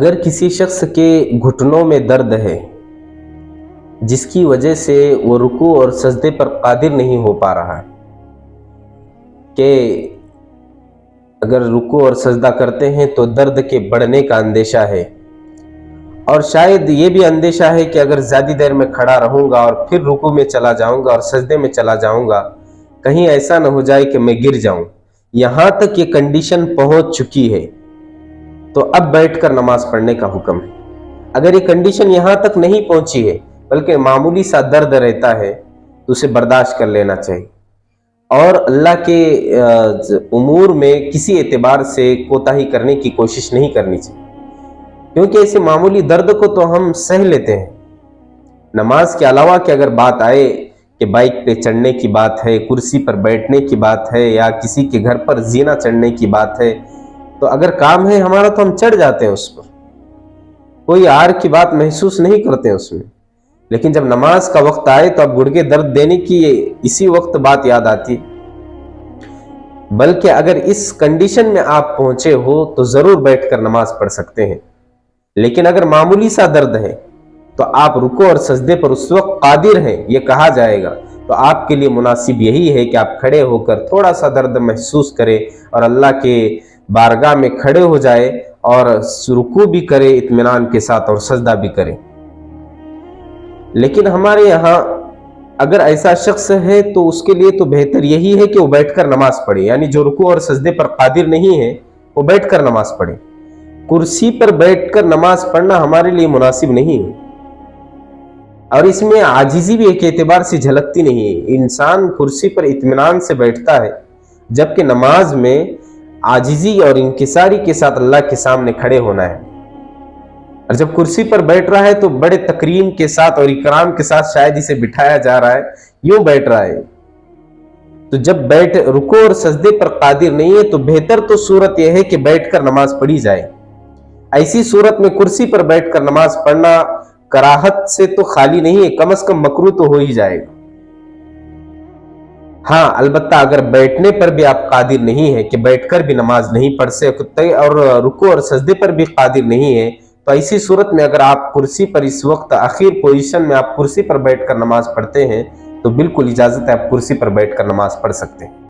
अगर किसी शख्स के घुटनों में दर्द है जिसकी वजह से वो रुकू और सजदे पर कादिर नहीं हो पा रहा है, कि अगर रुकू और सजदा करते हैं तो दर्द के बढ़ने का अंदेशा है, और शायद ये भी अंदेशा है कि अगर ज़्यादा देर में खड़ा रहूँगा और फिर रुकू में चला जाऊँगा और सजदे में चला जाऊँगा, कहीं ऐसा न हो जाए कि मैं गिर जाऊँ। यहाँ तक ये कंडीशन पहुँच चुकी है तो अब बैठकर नमाज पढ़ने का हुक्म है। अगर ये कंडीशन यहाँ तक नहीं पहुँची है बल्कि मामूली सा दर्द रहता है तो उसे बर्दाश्त कर लेना चाहिए और अल्लाह के उमूर में किसी एतबार से कोताही करने की कोशिश नहीं करनी चाहिए, क्योंकि ऐसे मामूली दर्द को तो हम सह लेते हैं। नमाज के अलावा कि अगर बात आए कि बाइक पे चढ़ने की बात है, कुर्सी पर बैठने की बात है, या किसी के घर पर जीना चढ़ने की बात है, तो अगर काम है हमारा तो हम चढ़ जाते हैं उस पर, कोई आर की बात महसूस नहीं करते हैं उसमें। लेकिन जब नमाज का वक्त आए तो अब गुर्गे दर्द देने की इसी वक्त बात याद आती। बल्कि अगर इस कंडीशन में आप पहुंचे हो तो जरूर बैठकर नमाज पढ़ सकते हैं, लेकिन अगर मामूली सा दर्द है तो आप रुको और सजदे पर उस वक्त कादिर हैं ये कहा जाएगा, तो आपके लिए मुनासिब यही है कि आप खड़े होकर थोड़ा सा दर्द महसूस करें और अल्लाह के बारगाह में खड़े हो जाए और रुकू भी करे इत्मीनान के साथ और सजदा भी करे। लेकिन हमारे यहाँ अगर ऐसा शख्स है तो उसके लिए तो बेहतर यही है कि वो बैठकर नमाज पढ़े, यानी जो रुकू और सजदे पर कादिर नहीं है वो बैठकर नमाज पढ़े। कुर्सी पर बैठकर नमाज पढ़ना हमारे लिए मुनासिब नहीं है, और इसमें आजिज़ी भी एक एतबार से झलकती नहीं है। इंसान कुर्सी पर इत्मीनान से बैठता है, जबकि नमाज में आजिज़ी और इंकिसारी के साथ अल्लाह के सामने खड़े होना है। और जब कुर्सी पर बैठ रहा है तो बड़े तकरीम के साथ और इकराम के साथ शायद इसे बिठाया जा रहा है, यूं बैठ रहा है। तो जब रुको और सजदे पर कादिर नहीं है तो बेहतर तो सूरत यह है कि बैठकर नमाज पढ़ी जाए। ऐसी सूरत में कुर्सी पर बैठकर नमाज पढ़ना कराहत से तो खाली नहीं है, कम से कम मकरूह तो हो ही जाएगा। हाँ, अलबत्ता अगर बैठने पर भी आप कादिर नहीं है कि बैठकर भी नमाज नहीं पढ़ सकते और रुकू और सजदे पर भी कादिर नहीं है, तो ऐसी सूरत में अगर आप कुर्सी पर इस वक्त आखिर पोजीशन में आप कुर्सी पर बैठकर नमाज पढ़ते हैं तो बिल्कुल इजाजत है, आप कुर्सी पर बैठकर नमाज पढ़ सकते हैं।